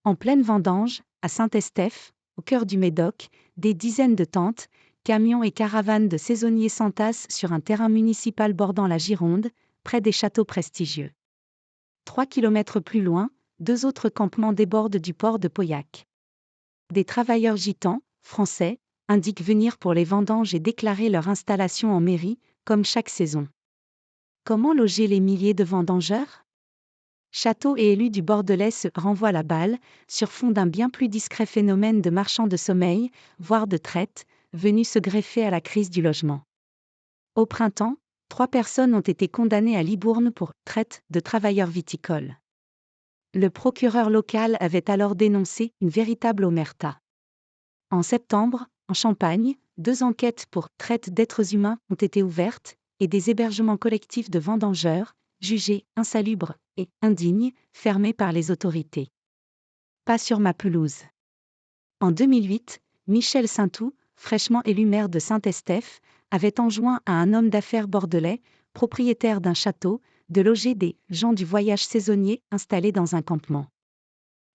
En pleine vendange, à Saint-Estèphe, au cœur du Médoc, des dizaines de tentes, camions et caravanes de saisonniers s'entassent sur un terrain municipal bordant la Gironde, près des châteaux prestigieux. 3 kilomètres plus loin, 2 autres campements débordent du port de Pauillac. Des travailleurs gitans, français, indiquent venir pour les vendanges et déclarer leur installation en mairie, comme chaque saison. Comment loger les milliers de vendangeurs ? Châteaux et élus du Bordelais se renvoient la balle, sur fond d'un bien plus discret phénomène de marchands de sommeil, voire de traite, venus se greffer à la crise du logement. Au printemps, 3 personnes ont été condamnées à Libourne pour traite de travailleurs viticoles. Le procureur local avait alors dénoncé une véritable omerta. En septembre, en Champagne, 2 enquêtes pour traite d'êtres humains ont été ouvertes, et des hébergements collectifs de vendangeurs, jugés insalubres et indignes, fermés par les autorités. Pas sur ma pelouse. En 2008, Michel Saintou, fraîchement élu maire de Saint-Estèphe, avait enjoint à un homme d'affaires bordelais, propriétaire d'un château, de loger des gens du voyage saisonnier installés dans un campement.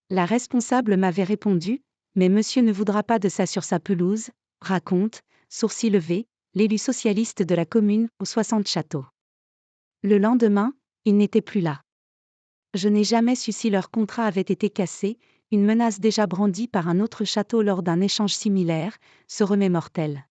La responsable m'avait répondu: « Mais monsieur ne voudra pas de ça sur sa pelouse », raconte, sourcil levé, l'élu socialiste de la commune aux 60 châteaux. Le lendemain, il n'était plus là. Je n'ai jamais su si leur contrat avait été cassé, une menace déjà brandie par un autre château lors d'un échange similaire, se remémore-t-elle.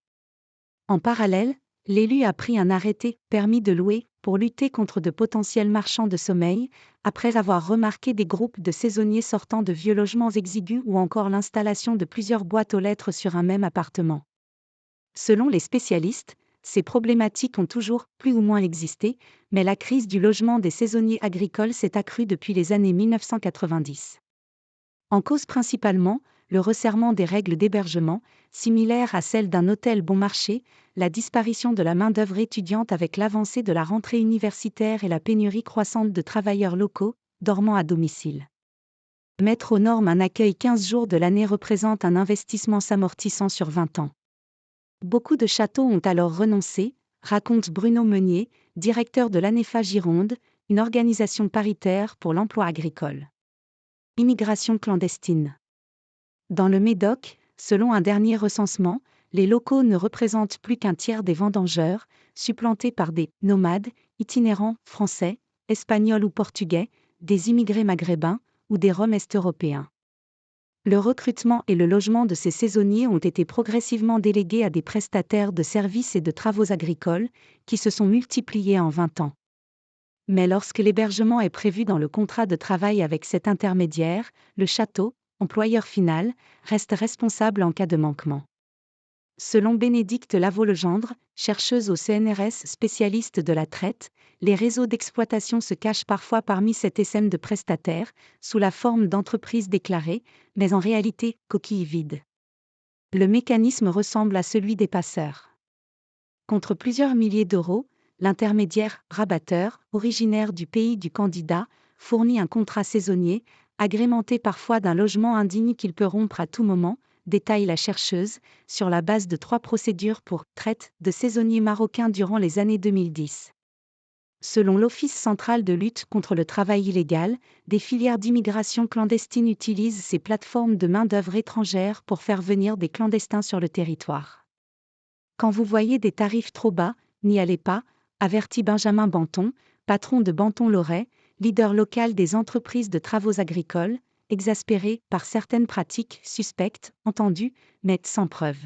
En parallèle, l'élu a pris un arrêté « permis de louer » pour lutter contre de potentiels marchands de sommeil, après avoir remarqué des groupes de saisonniers sortant de vieux logements exigus ou encore l'installation de plusieurs boîtes aux lettres sur un même appartement. Selon les spécialistes, ces problématiques ont toujours, plus ou moins existé, mais la crise du logement des saisonniers agricoles s'est accrue depuis les années 1990. En cause principalement, le resserrement des règles d'hébergement, similaires à celles d'un hôtel bon marché, la disparition de la main-d'œuvre étudiante avec l'avancée de la rentrée universitaire et la pénurie croissante de travailleurs locaux, dormant à domicile. Mettre aux normes un accueil 15 jours de l'année représente un investissement s'amortissant sur 20 ans. Beaucoup de châteaux ont alors renoncé, raconte Bruno Meunier, directeur de l'ANEFA Gironde, une organisation paritaire pour l'emploi agricole. Immigration clandestine. Dans le Médoc, selon un dernier recensement, les locaux ne représentent plus qu'un tiers des vendangeurs, supplantés par des nomades, itinérants, français, espagnols ou portugais, des immigrés maghrébins ou des Roms est-européens. Le recrutement et le logement de ces saisonniers ont été progressivement délégués à des prestataires de services et de travaux agricoles, qui se sont multipliés en 20 ans. Mais lorsque l'hébergement est prévu dans le contrat de travail avec cet intermédiaire, le château, employeur final, reste responsable en cas de manquement. Selon Bénédicte Lavaux-Legendre, chercheuse au CNRS spécialiste de la traite, les réseaux d'exploitation se cachent parfois parmi cet essaim de prestataires, sous la forme d'entreprises déclarées, mais en réalité, coquilles vides. Le mécanisme ressemble à celui des passeurs. Contre plusieurs milliers d'euros, l'intermédiaire rabatteur, originaire du pays du candidat, fournit un contrat saisonnier, agrémenté parfois d'un logement indigne qu'il peut rompre à tout moment, détaille la chercheuse, sur la base de 3 procédures pour traite de saisonniers marocains durant les années 2010. Selon l'Office central de lutte contre le travail illégal, des filières d'immigration clandestine utilisent ces plateformes de main-d'œuvre étrangère pour faire venir des clandestins sur le territoire. Quand vous voyez des tarifs trop bas, n'y allez pas, avertit Benjamin Banton, patron de Banton-Loret, leader local des entreprises de travaux agricoles, exaspéré par certaines pratiques suspectes, entendues, mais sans preuve.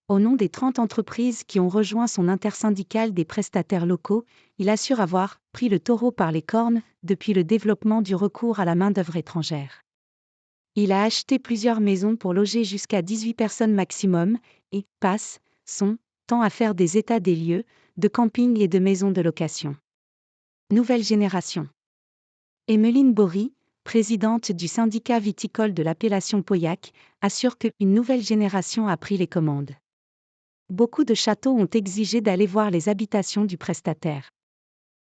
Au nom des 30 entreprises qui ont rejoint son intersyndicale des prestataires locaux, il assure avoir « pris le taureau par les cornes » depuis le développement du recours à la main-d'œuvre étrangère. Il a acheté plusieurs maisons pour loger jusqu'à 18 personnes maximum, et passe son temps à faire des états des lieux, de camping et de maisons de location. Nouvelle génération. Emmeline Bory, présidente du syndicat viticole de l'appellation Pauillac, assure qu'une nouvelle génération a pris les commandes. Beaucoup de châteaux ont exigé d'aller voir les habitations du prestataire.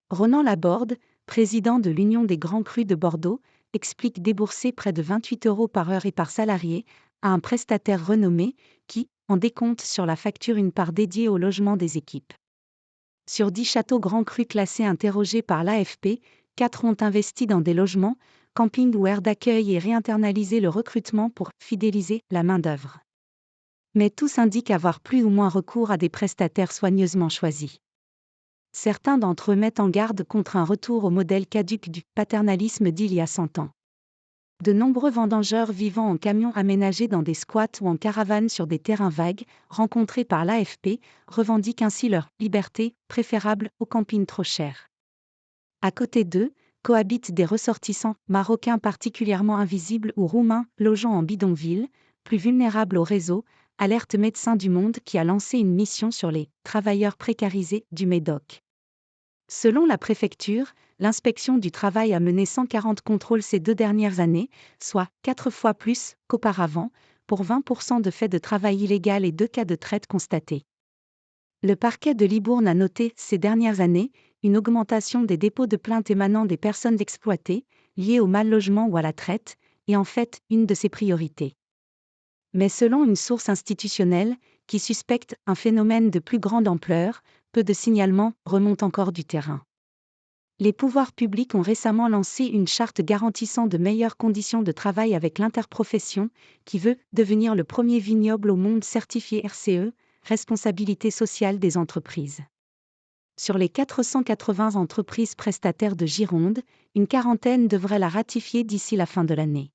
Ronan Laborde, président de l'Union des Grands Crus de Bordeaux, explique débourser près de 28 € par heure et par salarié à un prestataire renommé qui en décompte sur la facture une part dédiée au logement des équipes. Sur 10 châteaux Grands Crus classés interrogés par l'AFP, 4 ont investi dans des logements, camping ou aires d'accueil et réinternaliser le recrutement pour fidéliser la main-d'œuvre. Mais tous indiquent avoir plus ou moins recours à des prestataires soigneusement choisis. Certains d'entre eux mettent en garde contre un retour au modèle caduc du paternalisme d'il y a 100 ans. De nombreux vendangeurs vivant en camions aménagés dans des squats ou en caravane sur des terrains vagues, rencontrés par l'AFP, revendiquent ainsi leur liberté, préférable au camping trop cher. À côté d'eux, cohabitent des ressortissants marocains particulièrement invisibles ou roumains logeant en bidonville, plus vulnérables au réseau, alerte Médecins du Monde qui a lancé une mission sur les travailleurs précarisés du Médoc. Selon la préfecture, l'inspection du travail a mené 140 contrôles ces 2 dernières années, soit 4 fois plus qu'auparavant, pour 20% de faits de travail illégal et 2 cas de traite constatés. Le parquet de Libourne a noté, ces dernières années, une augmentation des dépôts de plaintes émanant des personnes exploitées, liées au mal-logement ou à la traite, et en fait, une de ses priorités. Mais selon une source institutionnelle, qui suspecte un phénomène de plus grande ampleur, peu de signalements remontent encore du terrain. Les pouvoirs publics ont récemment lancé une charte garantissant de meilleures conditions de travail avec l'interprofession, qui veut devenir le premier vignoble au monde certifié RCE, responsabilité sociale des entreprises. Sur les 480 entreprises prestataires de Gironde, une quarantaine devraient la ratifier d'ici la fin de l'année.